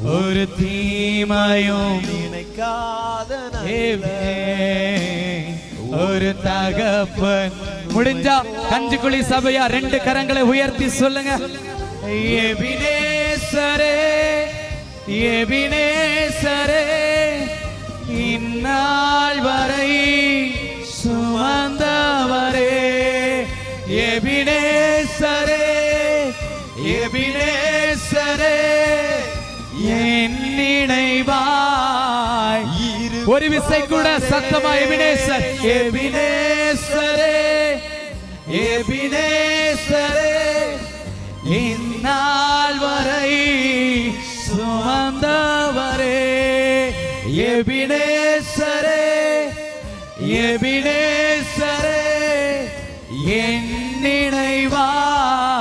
ஒரு தீமையும் நினைக்காத ஒரு தகப்பன். முடிஞ்சா கஞ்சிக்குழி சபையா 2 கரங்களை உயர்த்தி சொல்லுங்க. எபினேசரே எபினேசரே இந்நாள் வரை சுமந்தவரே. எபினேசரே எபினேசரே என் நினைவாய். ஒரு விசை கூட சத்தமா எபினேசர் எபினேசரே எபினேசரே இந்நாள் வரை சுமந்தவரே. எபினேசரே எபினேசரே என் நினைவாய்